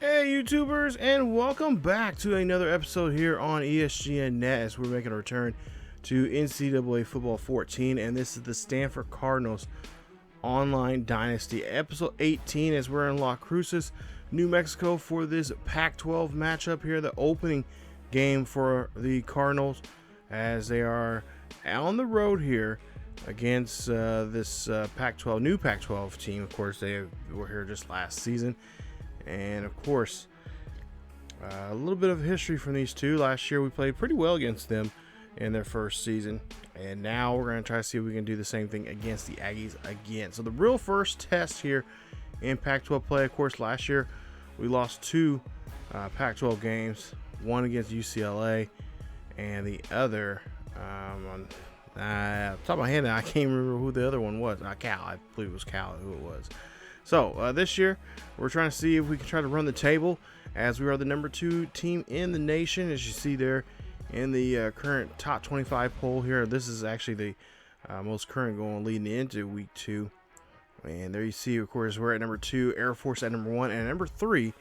Hey YouTubers, and welcome back to another episode here on ESGNet as we're making a return to NCAA Football 14, and this is the Stanford Cardinals online Dynasty episode 18 as we're in Las Cruces, New Mexico for this Pac-12 matchup here, the opening game for the Cardinals as they are on the road here against this Pac-12, new Pac-12 team. Of course, they were here just last season. And of course, a little bit of history from these two. Last year we played pretty well against them in their first season, and now we're going to try to see if we can do the same thing against the Aggies again. So the real first test here in Pac-12 play, of course, last year we lost two Pac-12 games, one against UCLA and the other on top of my head now, I can't remember who the other one was. Cal, I believe it was Cal who it was. So this year, we're trying to see if we can try to run the table as we are the number 2 team in the nation. As you see there in the current top 25 poll here, this is actually the most current going leading into week 2. And there you see, of course, we're at number 2, Air Force at number 1, and number 3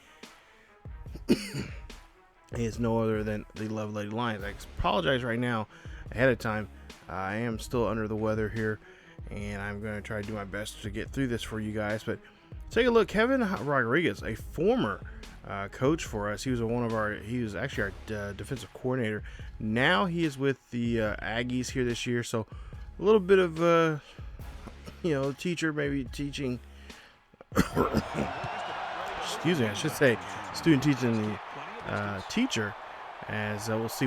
is no other than the Lady Lions. I apologize right now ahead of time. I am still under the weather here, and I'm going to try to do my best to get through this for you guys. But take a look. Kevin Rodriguez, a former coach for us. He was actually our defensive coordinator. Now he is with the Aggies here this year. So a little bit of, teacher, maybe teaching. Excuse me, I should say student teaching the teacher. As we'll see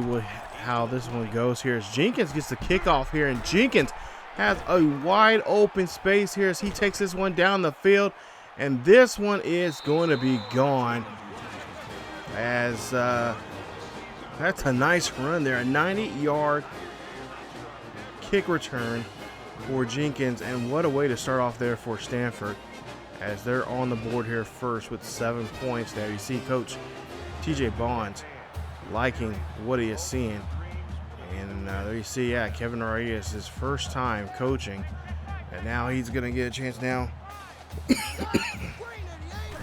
how this one goes here. As Jenkins gets the kickoff here, and Jenkins has a wide open space here as he takes this one down the field, and this one is going to be gone. As that's a nice run there, a 90-yard kick return for Jenkins, and what a way to start off there for Stanford as they're on the board here first with 7 points. There you see Coach TJ Bonds liking what he is seeing. And there you see, Kevin Rodriguez, his first time coaching, and now he's going to get a chance now.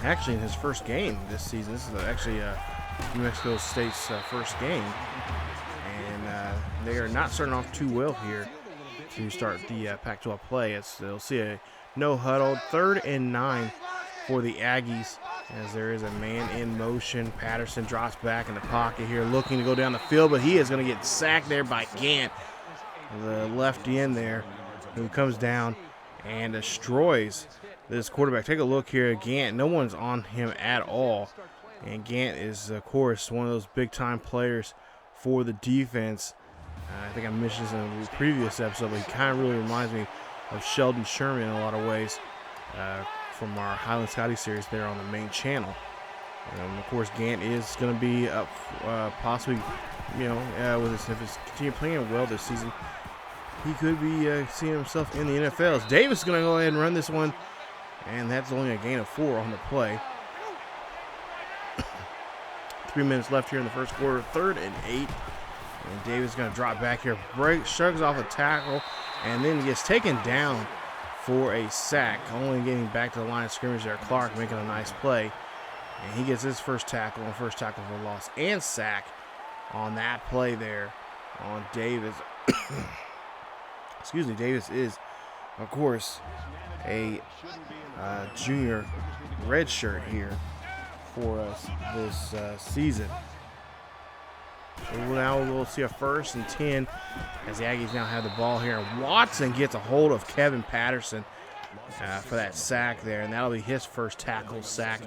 Actually, in his first game this season, this is actually New Mexico State's first game, and they are not starting off too well here to start the Pac-12 play. They'll see a no huddle, 3rd and 9 for the Aggies, as there is a man in motion. Patterson drops back in the pocket here, looking to go down the field, but he is going to get sacked there by Gant, the lefty in there, who comes down and destroys this quarterback. Take a look here. Gant, no one's on him at all, and Gant is, of course, one of those big-time players for the defense. I think I mentioned this in the previous episode, but he kind of really reminds me of Sheldon Sherman in a lot of ways. From our Highland Scotty series there on the main channel. Of course, Gant is going to be up possibly, if he's continue playing well this season, he could be seeing himself in the NFL. As Davis is going to go ahead and run this one, and that's only a gain of 4 on the play. 3 minutes left here in the first quarter, 3rd and 8. And Davis is going to drop back here, shrugs off a tackle, and then gets taken down for a sack, only getting back to the line of scrimmage there. Clark making a nice play, and he gets his first tackle for loss and sack on that play there on Davis. Excuse me, Davis is, of course, a junior redshirt here for us this season. So now we'll see a 1st and 10 as the Aggies now have the ball here. And Watson gets a hold of Kevin Patterson for that sack there, and that'll be his first tackle, sack,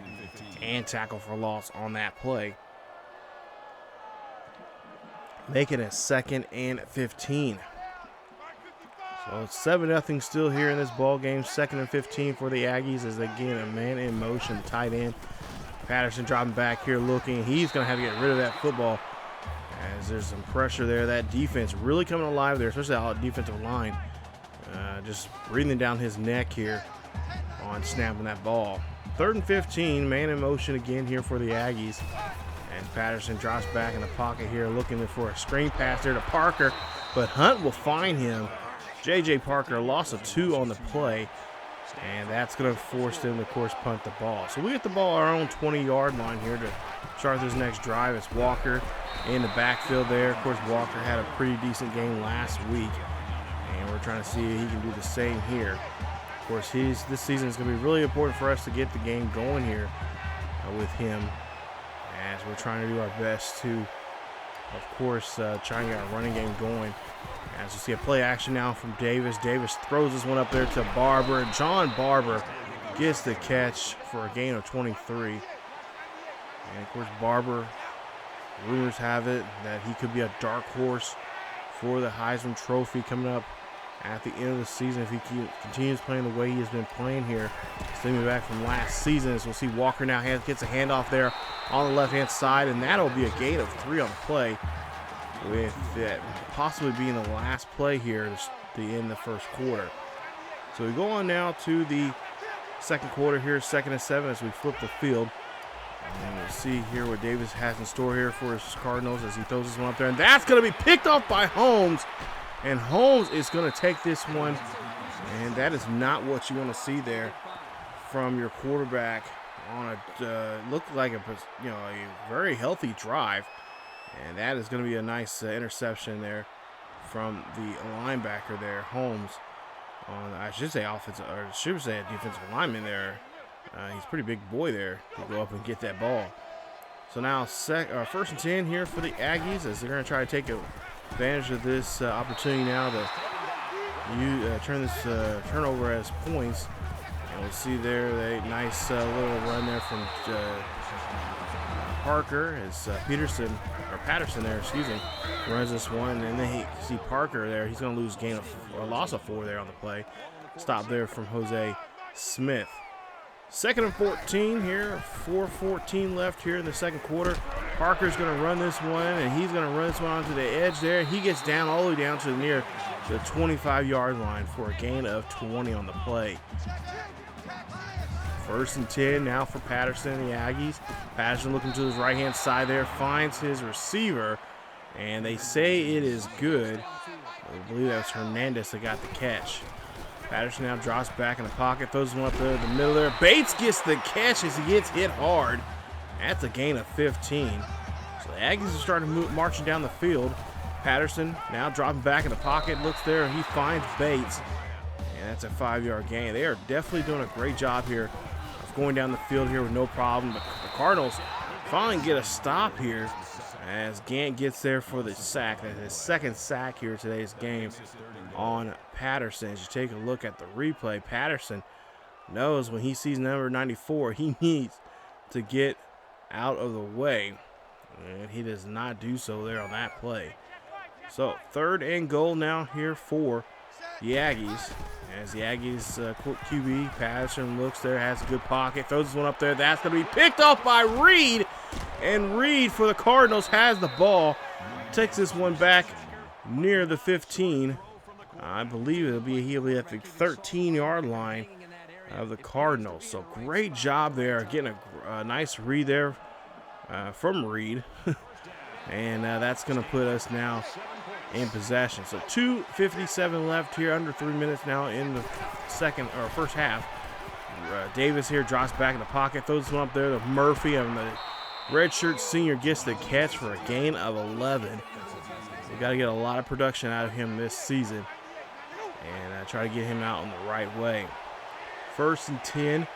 and tackle for loss on that play. Making it 2nd and 15. So it's 7-0 still here in this ball game. 2nd and 15 for the Aggies as they get a man in motion, tight end. Patterson dropping back here looking. He's going to have to get rid of that football as there's some pressure there. That defense really coming alive there, especially that defensive line. Just breathing down his neck here on snapping that ball. 3rd and 15, man in motion again here for the Aggies. And Patterson drops back in the pocket here looking for a screen pass there to Parker, but Hunt will find him. J.J. Parker, loss of 2 on the play. And that's going to force them to, of course, punt the ball. So we get the ball on our own 20-yard line here to start this next drive. It's Walker in the backfield there. Of course, Walker had a pretty decent game last week, and we're trying to see if he can do the same here. Of course, this season is going to be really important for us to get the game going here with him, as we're trying to do our best to, of course, try and get our running game going. As you see a play action now from Davis. Davis throws this one up there to Barber. John Barber gets the catch for a gain of 23. And of course, Barber, rumors have it that he could be a dark horse for the Heisman Trophy coming up at the end of the season if he continues playing the way he has been playing here. Stemming back from last season. So we'll see Walker now gets a handoff there on the left-hand side, and that'll be a gain of 3 on the play, with that possibly being the last play here to end the first quarter. So we go on now to the second quarter here, 2nd and 7 as we flip the field. And we'll see here what Davis has in store here for his Cardinals as he throws this one up there. And that's going to be picked off by Holmes. And Holmes is going to take this one. And that is not what you want to see there from your quarterback on a looked like a very healthy drive. And that is going to be a nice interception there from the linebacker there, Holmes. I should say offensive, or should say a defensive lineman there. He's a pretty big boy there to go up and get that ball. So now 1st and 10 here for the Aggies, as they're going to try to take advantage of this opportunity now to turn this turnover as points. And we'll see there a nice little run there from Parker as Patterson there, runs this one, and then you see Parker there. He's going to lose loss of 4 there on the play. Stop there from Jose Smith. 2nd and 14 here, 4:14 left here in the second quarter. Parker's going to run this one, and he's going to run this one onto the edge there. He gets down all the way down to near the 25-yard line for a gain of 20 on the play. 1st and 10 now for Patterson and the Aggies. Patterson looking to his right-hand side there, finds his receiver, and they say it is good. I believe that was Hernandez that got the catch. Patterson now drops back in the pocket, throws one up there in the middle there. Bates gets the catch as he gets hit hard. That's a gain of 15. So the Aggies are starting marching down the field. Patterson now dropping back in the pocket, looks there, and he finds Bates. And that's a 5-yard gain. They are definitely doing a great job here of going down the field here with no problem. But the Cardinals finally get a stop here as Gant gets there for the sack. That's his 2nd sack here in today's game on Patterson. As you take a look at the replay, Patterson knows when he sees number 94, he needs to get out of the way. And he does not do so there on that play. So 3rd and goal now here for the Aggies. As the Aggies QB, Patterson looks there, has a good pocket, throws this one up there. That's going to be picked off by Reed. And Reed for the Cardinals has the ball. Takes this one back near the 15. I believe he'll be at the 13-yard line of the Cardinals. So great job there, getting a nice read there from Reed. And that's going to put us now in possession. So 2:57 left here, under 3 minutes now in the first half. Davis here drops back in the pocket, throws this one up there to Murphy, and the redshirt senior gets the catch for a gain of 11. We got to get a lot of production out of him this season and try to get him out in the right way. 1st and 10,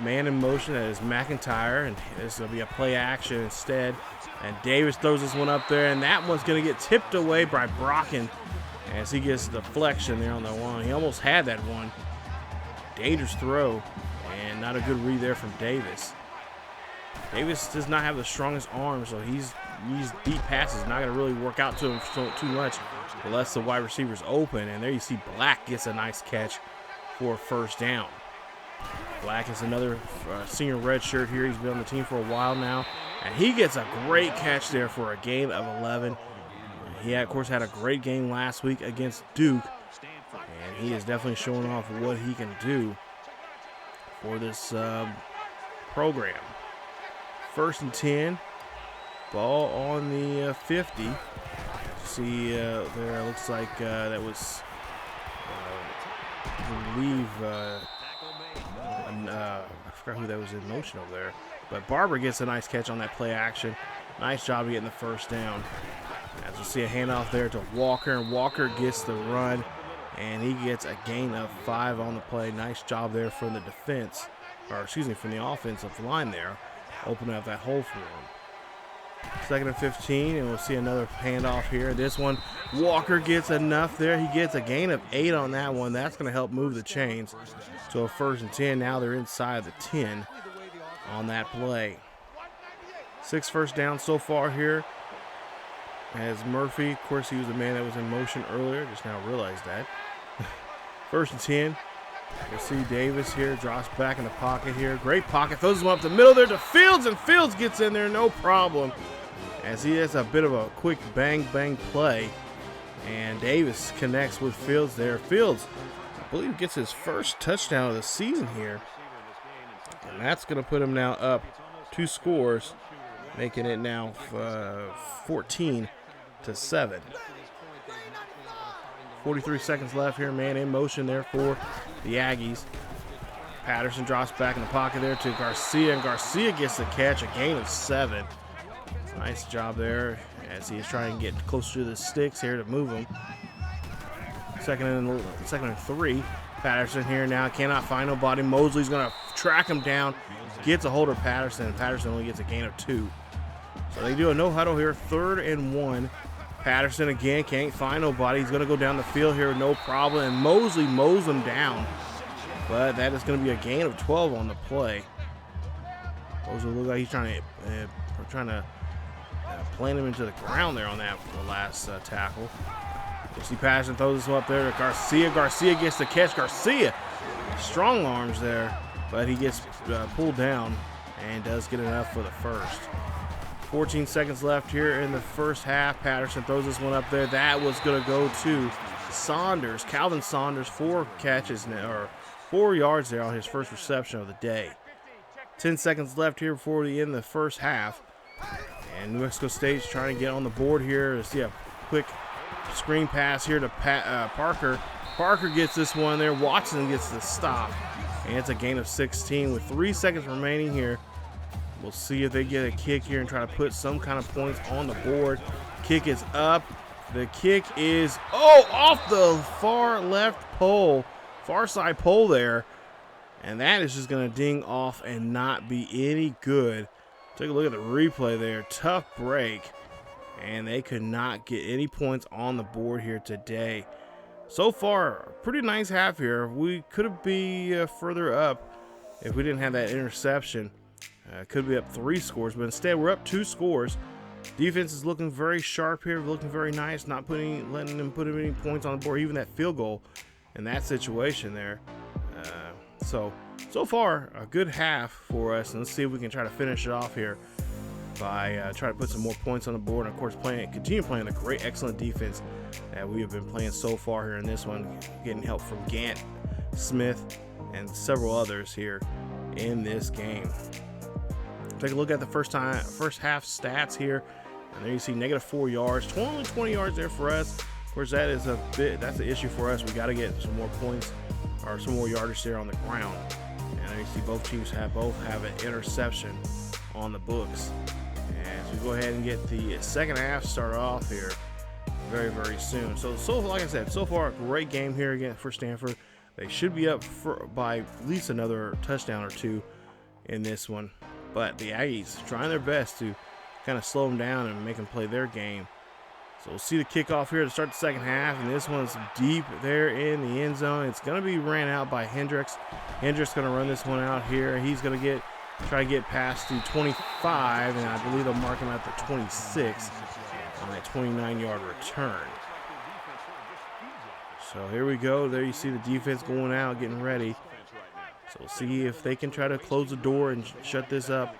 man in motion, that is McIntyre, and this is going to be a play action instead. And Davis throws this one up there, and that one's going to get tipped away by Brocken as he gets deflection there on the one. He almost had that one. Dangerous throw, and not a good read there from Davis. Davis does not have the strongest arm, so these deep passes not going to really work out to him too much unless the wide receiver's open. And there you see Black gets a nice catch for a 1st down. Black is another senior red shirt here. He's been on the team for a while now. And he gets a great catch there for a gain of 11. He, of course, had a great game last week against Duke. And he is definitely showing off what he can do for this program. 1st and 10. Ball on the 50. See there, looks like that was, I believe, I forgot who that was in motion over there. But Barber gets a nice catch on that play action. Nice job of getting the first down. As we see a handoff there to Walker, and Walker gets the run, and he gets a gain of 5 on the play. Nice job there from the defense, or excuse me, from the offensive line there, opening up that hole for him. 2nd and 15, and we'll see another handoff here. This one, Walker gets enough there. He gets a gain of 8 on that one. That's going to help move the chains. So a 1st and 10. Now they're inside the 10 on that play. 6 first downs so far here. As Murphy, of course, he was the man that was in motion earlier. Just now realized that. 1st and 10. You'll see Davis here, drops back in the pocket here. Great pocket, throws him up the middle there to Fields, and Fields gets in there, no problem. As he has a bit of a quick bang play. And Davis connects with Fields there. Fields, I believe, gets his first touchdown of the season here. And that's going to put him now up 2 scores, making it now 14-7. 43 seconds left here, man in motion there for the Aggies. Patterson drops back in the pocket there to Garcia, and Garcia gets the catch, a gain of 7. Nice job there as he is trying to get closer to the sticks here to move him. 2nd and 3. Patterson here now cannot find nobody. Mosley's going to track him down, gets a hold of Patterson, and Patterson only gets a gain of 2. So they do a no huddle here, 3rd and 1. Patterson again can't find nobody. He's going to go down the field here, no problem. And Mosley mows him down. But that is going to be a gain of 12 on the play. Mosley looks like he's trying to plant him into the ground there on that last tackle. You see Patterson throws this one up there to Garcia. Garcia gets the catch. Garcia, strong arms there, but he gets pulled down and does get enough for the first. 14 seconds left here in the first half. Patterson throws this one up there. That was going to go to Saunders. Calvin Saunders, 4 catches, or 4 yards there on his first reception of the day. 10 seconds left here before the end of the first half. And New Mexico State's trying to get on the board here. To see a quick screen pass here to Parker. Parker gets this one there. Watson gets the stop. And it's a gain of 16 with 3 seconds remaining here. We'll see if they get a kick here and try to put some kind of points on the board. Kick is up. The kick is, off the far left pole, far side pole there. And that is just going to ding off and not be any good. Take a look at the replay there. Tough break. And they could not get any points on the board here today. So far, pretty nice half here. We could be further up if we didn't have that interception. Could be up 3 scores, but instead we're up 2 scores. Defense is looking very sharp here, looking very nice, not letting them put any points on the board, even that field goal in that situation there. So far, a good half for us, and let's see if we can try to finish it off here by trying to put some more points on the board, and of course continue playing the great, excellent defense that we have been playing so far here in this one, getting help from Gant, Smith, and several others here in this game. Take a look at the first half stats here, and there you see -4 yards, only 20 yards there for us. Of course, that's the issue for us. We got to get some more points or some more yardage there on the ground. And there you see both teams have an interception on the books. And so we go ahead and get the second half started off here very, very soon. So like I said, so far a great game here again for Stanford. They should be up by at least another touchdown or 2 in this one. But the Aggies trying their best to kind of slow them down and make them play their game. So we'll see the kickoff here to start the second half, and this one's deep there in the end zone. It's going to be ran out by Hendricks. Hendricks going to run this one out here. He's going to try to get past the 25, and I believe they'll mark him at the 26 on a 29-yard return. So here we go. There you see the defense going out, getting ready. So we'll see if they can try to close the door and shut this up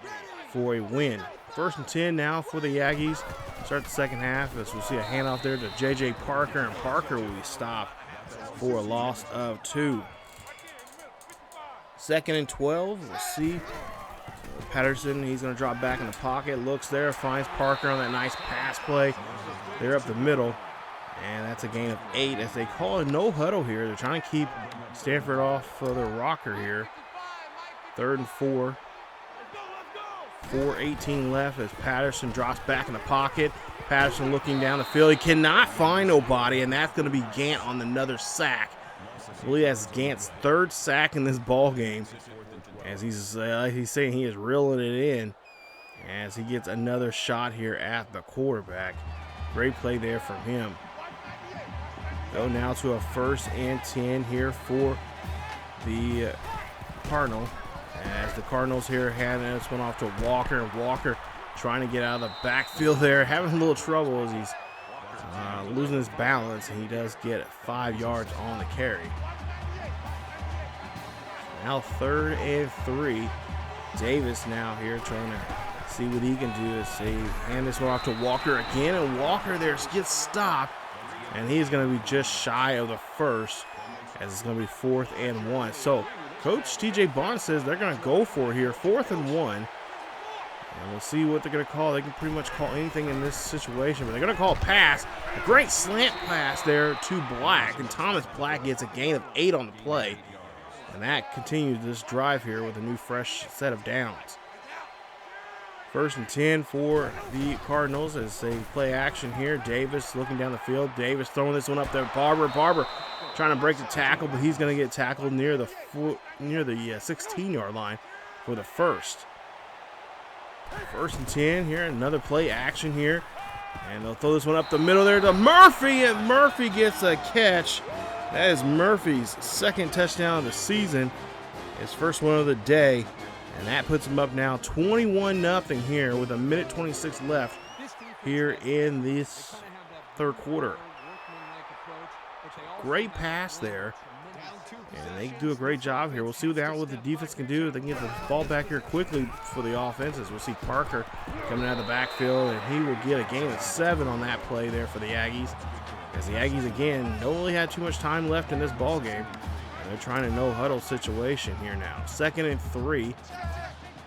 for a win. 1st and 10 now for the Aggies. Start the second half as we'll see a handoff there to J.J. Parker, and Parker will be stopped for a loss of 2. 2nd and 12. We'll see Patterson. He's going to drop back in the pocket. Looks there, finds Parker on that nice pass play. They're up the middle. And that's a gain of 8 as they call a no huddle here. They're trying to keep Stanford off of the rocker here. 3rd and 4. 4:18 left as Patterson drops back in the pocket. Patterson looking down the field. He cannot find nobody, and that's going to be Gant on another sack. I believe that's Gant's 3rd sack in this ball game. As he's saying, he is reeling it in as he gets another shot here at the quarterback. Great play there from him. Go now to a 1st and 10 here for the Cardinal. As the Cardinals here hand this one off to Walker, and Walker trying to get out of the backfield there, having a little trouble as he's losing his balance, and he does get 5 yards on the carry. Now 3rd and 3. Davis now here trying to see what he can do as they hand this one off to Walker again, and Walker there gets stopped, and he's going to be just shy of the 1st as it's going to be 4th and 1. So Coach TJ Bond says they're going to go for it here, 4th and 1. And we'll see what they're going to call. They can pretty much call anything in this situation, but they're going to call a pass. A great slant pass there to Black, and Thomas Black gets a gain of 8 on the play. And that continues this drive here with a new fresh set of downs. 1st and 10 for the Cardinals as they play action here. Davis looking down the field. Davis throwing this one up there. Barber trying to break the tackle, but he's going to get tackled near the 16-yard line for the 1st. 1st and 10 here. Another play action here. And they'll throw this one up the middle there to Murphy, and Murphy gets a catch. That is Murphy's 2nd touchdown of the season, his 1st one of the day, and that puts him up now 21-0 here with 1:26 left here in this 3rd quarter. Great pass there, and they do a great job here. We'll see what the defense can do. They can get the ball back here quickly for the offenses. We'll see Parker coming out of the backfield, and he will get a gain of 7 on that play there for the Aggies. As the Aggies, again, don't really have too much time left in this ball game. They're trying a no-huddle situation here now. 2nd and 3.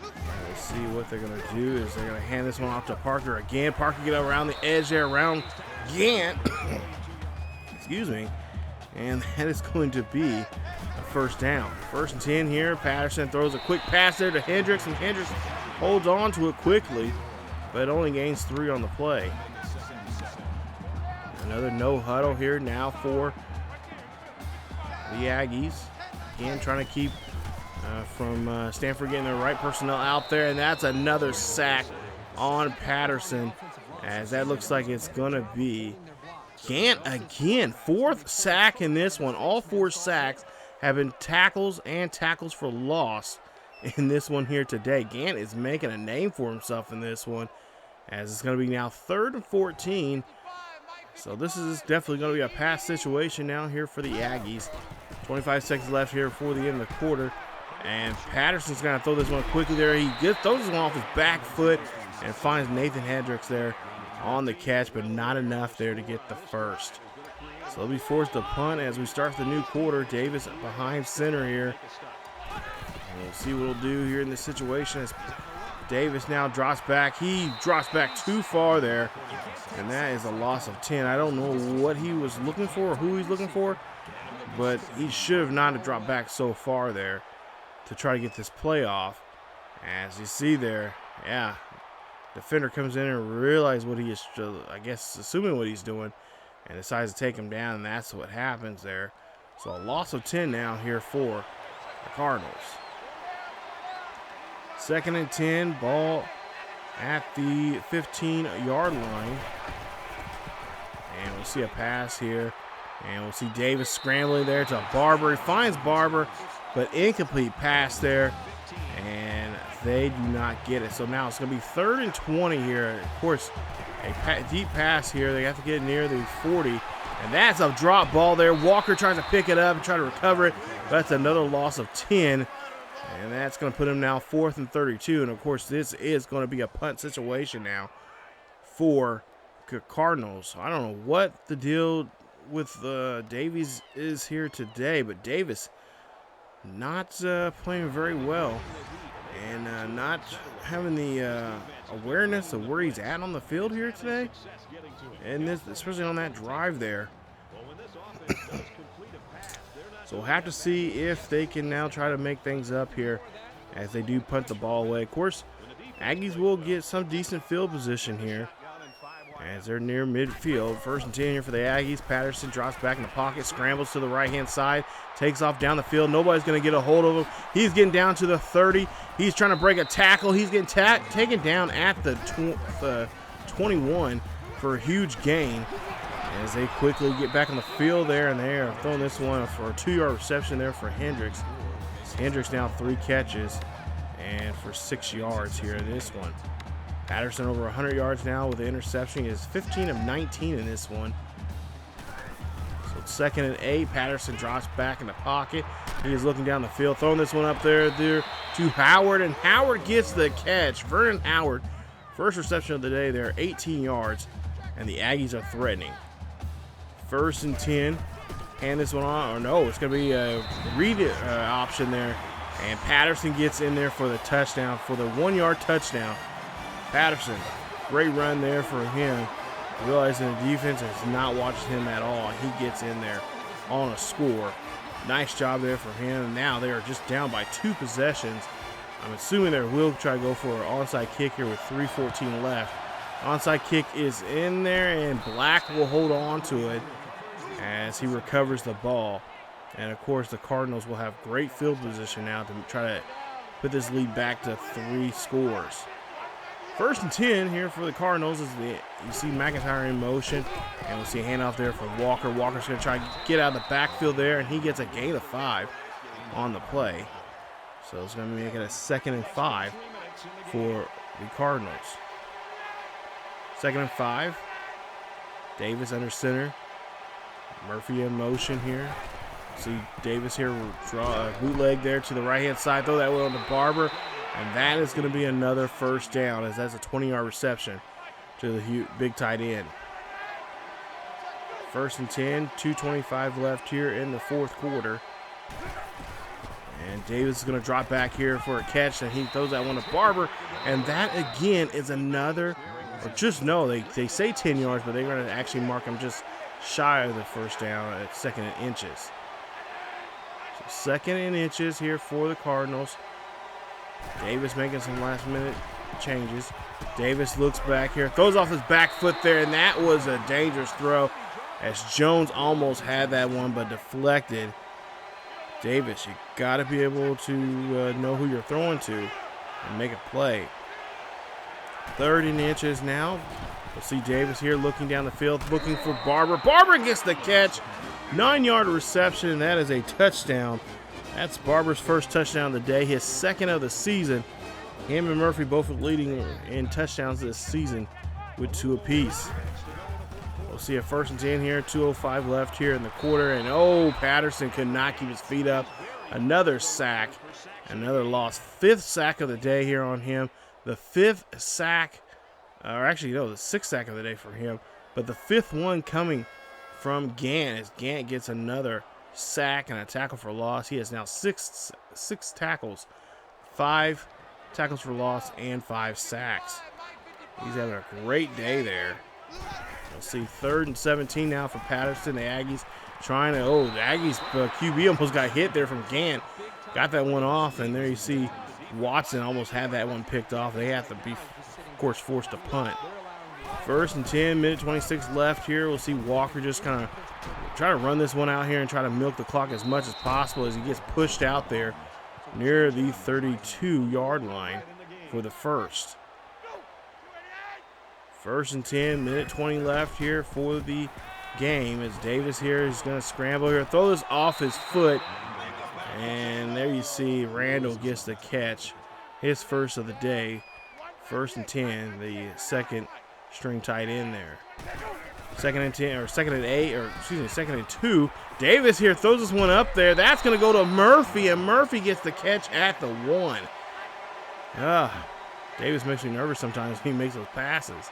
We'll see what they're going to do is they're going to hand this one off to Parker again. Parker get around the edge there, around Gant. Excuse me. And that is going to be a 1st down. 1st and 10 here. Patterson throws a quick pass there to Hendricks, and Hendricks holds on to it quickly, but only gains 3 on the play. Another no-huddle here now for the Aggies. Again, trying to keep from Stanford getting the right personnel out there, and that's another sack on Patterson, as that looks like it's going to be Gant again. 4th sack in this one. All 4 sacks have been tackles and tackles for loss in this one here today. Gant is making a name for himself in this one, as it's going to be now 3rd and 14. So this is definitely going to be a pass situation now here for the Aggies. 25 seconds left here before the end of the quarter. And Patterson's going to throw this one quickly there. He throws this one off his back foot and finds Nathan Hendricks there on the catch, but not enough there to get the 1st. So they'll be forced to punt as we start the new quarter. Davis behind center here. And we'll see what he'll do here in this situation as Davis now drops back. He drops back too far there, and that is a loss of 10. I don't know what he was looking for or who he's looking for, but he should have not have dropped back so far there to try to get this play off. As you see there, yeah, defender comes in and realizes what he is, I guess, assuming what he's doing, and decides to take him down, and that's what happens there. So a loss of 10 now here for the Cardinals. 2nd and 10, ball at the 15-yard line. And we'll see a pass here. And we'll see Davis scrambling there to Barber. He finds Barber, but incomplete pass there. And they do not get it. So now it's going to be 3rd and 20 here. Of course, a deep pass here. They have to get near the 40. And that's a drop ball there. Walker tries to pick it up and try to recover it. That's another loss of 10. And that's going to put him now 4th and 32. And, of course, this is going to be a punt situation now for the Cardinals. I don't know what the deal with Davies is here today, but Davis not playing very well and not having the awareness of where he's at on the field here today. And this, especially on that drive there. So we'll have to see if they can now try to make things up here as they do punt the ball away. Of course, Aggies will get some decent field position here as they're near midfield. 1st and 10 here for the Aggies. Patterson drops back in the pocket, scrambles to the right-hand side, takes off down the field. Nobody's going to get a hold of him. He's getting down to the 30. He's trying to break a tackle. He's getting taken down at the 21 for a huge gain as they quickly get back on the field there, and they are throwing this one for a 2-yard reception there for Hendricks. Hendricks now 3 catches and for 6 yards here in this one. Patterson over 100 yards now with the interception. He is 15 of 19 in this one. So it's 2nd and 8. Patterson drops back in the pocket. He is looking down the field, throwing this one up there to Howard, and Howard gets the catch. Vernon Howard, first reception of the day there, 18 yards, and the Aggies are threatening. 1st and 10. Hand this one on, or no, it's going to be a read option there. And Patterson gets in there for the touchdown, for the 1-yard touchdown. Patterson, great run there for him. Realizing the defense is not watching him at all. He gets in there on a score. Nice job there for him. Now they are just down by 2 possessions. I'm assuming they will try to go for an onside kick here with 3:14 left. Onside kick is in there, and Black will hold on to it as he recovers the ball. And, of course, the Cardinals will have great field position now to try to put this lead back to 3 scores. 1st and 10 here for the Cardinals. You see McIntyre in motion, and we'll see a handoff there for Walker. Walker's going to try to get out of the backfield there, and he gets a gain of 5 on the play. So it's going to make it a 2nd and 5 for the Cardinals. 2nd and 5. Davis under center. Murphy in motion here. See Davis here will draw a bootleg there to the right-hand side. Throw that one to Barber. And that is going to be another 1st down, as that's a 20-yard reception to the big tight end. 1st and 10, 2:25 left here in the 4th quarter. And Davis is going to drop back here for a catch, and he throws that one to Barber. And that, again, is another, or just no, they say 10 yards, but they're going to actually mark him just shy of the 1st down at 2nd and inches. So 2nd and inches here for the Cardinals. Davis making some last-minute changes. Davis looks back here, throws off his back foot there, and that was a dangerous throw as Jones almost had that one but deflected. Davis, you got to be able to know who you're throwing to and make a play. 3rd and inches now. We'll see Davis here looking down the field, looking for Barber. Barber gets the catch. 9-yard reception, and that is a touchdown. That's Barber's 1st touchdown of the day, his 2nd of the season. Him and Murphy both leading in touchdowns this season with 2 apiece. We'll see a 1st and 10 here, 2:05 left here in the quarter, and Patterson could not keep his feet up. Another sack, another loss. 5th sack of the day here on him. The 5th sack, or actually no, the 6th sack of the day for him, but the 5th one coming from Gant as Gant gets another sack and a tackle for loss. He has now six tackles, 5 tackles for loss, and 5 sacks. He's having a great day there. We'll see 3rd and 17 now for Patterson. The Aggies trying to, the Aggies QB almost got hit there from Gant. Got that one off, and there you see Watson almost had that one picked off. They have to be, of course, forced to punt. 1st and 10, minute 26 left here. We'll see Walker just kind of try to run this one out here and try to milk the clock as much as possible as he gets pushed out there near the 32-yard line for the 1st. 1st and 10, minute 20 left here for the game as Davis here is going to scramble here, throw this off his foot, and there you see Randall gets the catch, his 1st of the day. 1st and 10, the 2nd string tight end there. 2nd and 10, or 2nd and 8, or excuse me, 2nd and 2. Davis here throws this one up there. That's going to go to Murphy, and Murphy gets the catch at the 1. Davis makes me nervous sometimes when he makes those passes.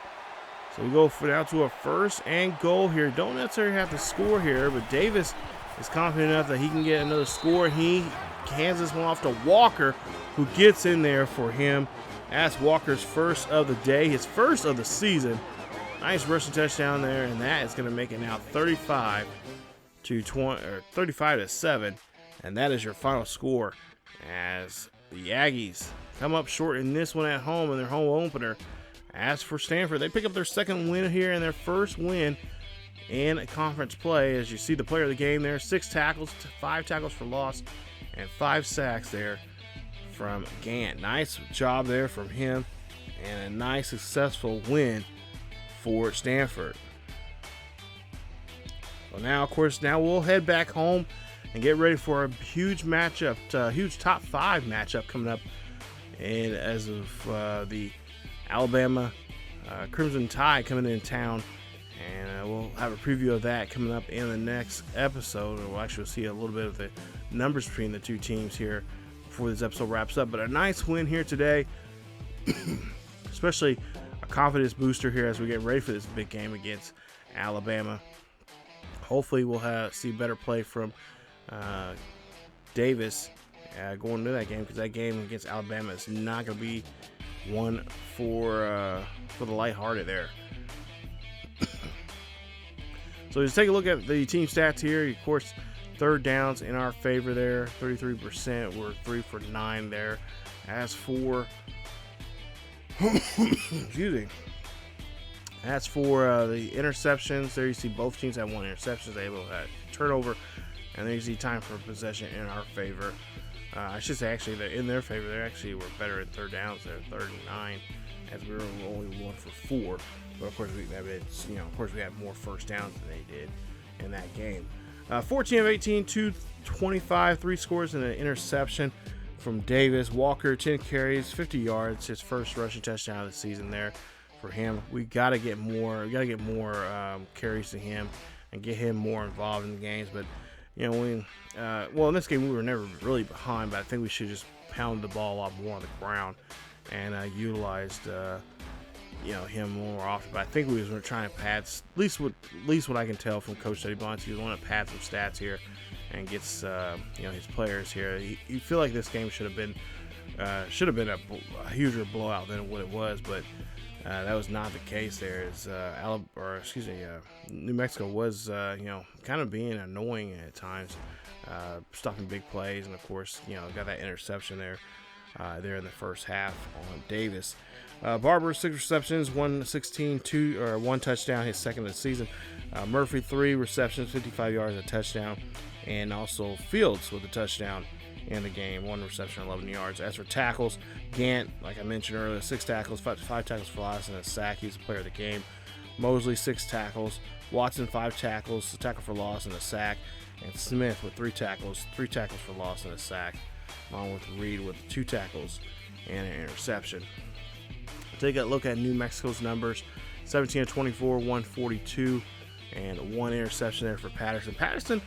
So we go now to a 1st and goal here. Don't necessarily have to score here, but Davis is confident enough that he can get another score. He hands this one off to Walker, who gets in there for him. That's Walker's 1st of the day, his 1st of the season. Nice rushing touchdown there, and that is going to make it now 35 to 7, and that is your final score as the Aggies come up short in this one at home in their home opener. As for Stanford, they pick up their second win here and their first win in conference play. As you see the player of the game there, 6 tackles, 5 tackles for loss, and 5 sacks there from Gant. Nice job there from him, and a nice successful win for Stanford. So now, of course, we'll head back home and get ready for a huge matchup, huge top 5 matchup coming up. And as of the Alabama Crimson Tide coming in town, and we'll have a preview of that coming up in the next episode. We'll actually see a little bit of the numbers between the two teams here before this episode wraps up. But a nice win here today, especially a confidence booster here as we get ready for this big game against Alabama. Hopefully we'll see better play from Davis going into that game, because that game against Alabama is not going to be one for the lighthearted there. So just take a look at the team stats here. Of course, third downs in our favor there, 33%. We're 3 for 9 there. As for excuse me. As for the interceptions, there you see both teams have 1 interception. They able to have turnover, and there you see time for possession in our favor. I should say actually that in their favor, they actually were better in third downs. They're 3rd and 9, as we were only 1 for 4. But of course, we had more first downs than they did in that game. 14 of 18, 225, 3 scores and an interception from Davis. Walker, 10 carries, 50 yards, his first rushing touchdown of the season there for him. We got to get more. We got to get more carries to him and get him more involved in the games. But in this game we were never really behind, but I think we should just pound the ball a lot more on the ground and utilized him more often. But I think we were trying to pad, at least what I can tell from Coach ShodIcon, he was wanting to pad some stats here and gets his players here. You feel like this game should have been a huger blowout than what it was, but that was not the case there. As New Mexico was kind of being annoying at times, stuffing big plays, and of course got that interception there in the first half on Davis. Barber, 6 receptions, 116, 1 touchdown, his second of the season. Murphy, 3 receptions, 55 yards, a touchdown, and also Fields with a touchdown in the game, 1 reception, 11 yards. As for tackles, Gant, like I mentioned earlier, 6 tackles, 5 tackles for loss, and a sack. He's the player of the game. Mosley, 6 tackles. Watson, 5 tackles, a tackle for loss, and a sack. And Smith with 3 tackles for loss, and a sack. Along with Reed with 2 tackles and an interception. Take a look at New Mexico's numbers: 17 of 24, 142, and 1 interception there for Patterson. Patterson,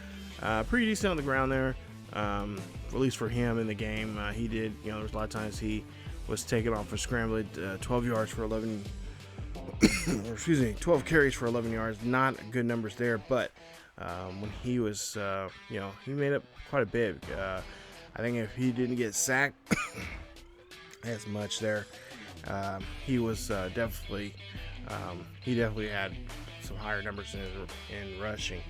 pretty decent on the ground there, at least for him in the game. He did, there was a lot of times he was taken off for scrambling, 12 yards for 11, 12 carries for 11 yards. Not good numbers there, but when he was, he made up quite a bit. I think if he didn't get sacked as much there, he was definitely had some higher numbers in rushing.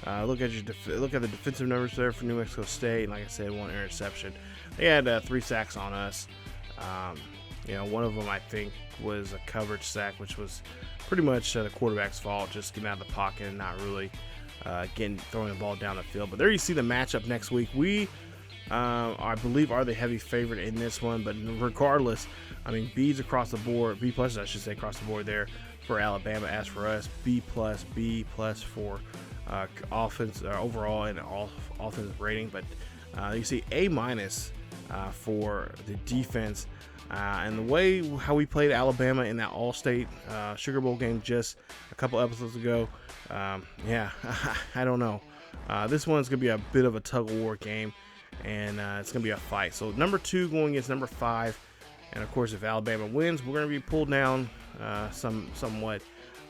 Look at the defensive numbers there for New Mexico State. Like I said, 1 interception. They had 3 sacks on us. One of them I think was a coverage sack, which was pretty much the quarterback's fault, just getting out of the pocket and not really throwing the ball down the field. But there you see the matchup next week. We I believe are the heavy favorite in this one, but regardless, B's across the board, B plus I should say, across the board there for Alabama. As for us, B plus for offense overall and offensive rating, but you see A minus for the defense, and the way how we played Alabama in that All-State Sugar Bowl game just a couple episodes ago. I don't know. This one's gonna be a bit of a tug of war game, and it's gonna be a fight. So number 2 going against number 5, and of course if Alabama wins, we're gonna be pulled down somewhat,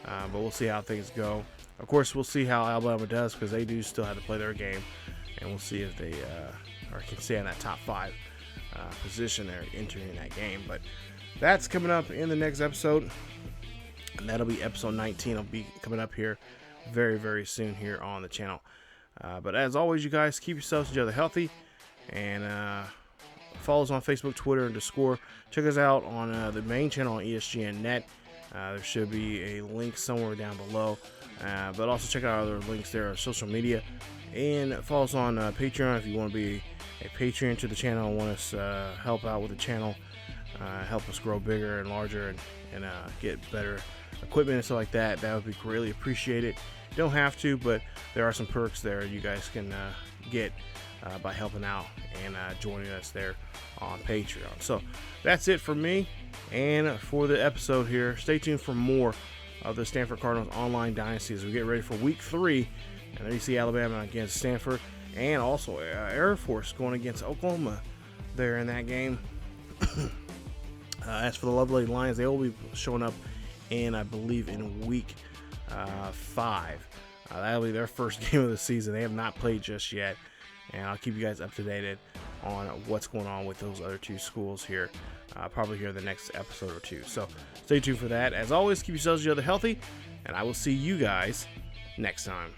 but we'll see how things go. Of course, we'll see how Alabama does, because they do still have to play their game, and we'll see if they can stay in that top 5 position there entering that game. But that's coming up in the next episode, and that'll be episode 19. It'll be coming up here very, very soon here on the channel. But as always, you guys, keep yourselves and each other healthy, and follow us on Facebook, Twitter, and Discord. Check us out on the main channel on ESGNet. There should be a link somewhere down below. But also check out other links there on social media. And follow us on Patreon if you want to be a Patreon to the channel and want us to help out with the channel. Help us grow bigger and larger and get better equipment and stuff like that. That would be greatly appreciated. You don't have to, but there are some perks there you guys can get by helping out and joining us there on Patreon. So that's it for me and for the episode here. Stay tuned for more of the Stanford Cardinals online dynasty as we get ready for week 3. And there you see Alabama against Stanford, and also Air Force going against Oklahoma there in that game. As for the lovely Lions, they will be showing up in, I believe, in week 5. That'll be their first game of the season. They have not played just yet, and I'll keep you guys up to date on what's going on with those other 2 schools here, probably here in the next episode or 2. So stay tuned for that. As always, keep yourselves each other healthy, and I will see you guys next time.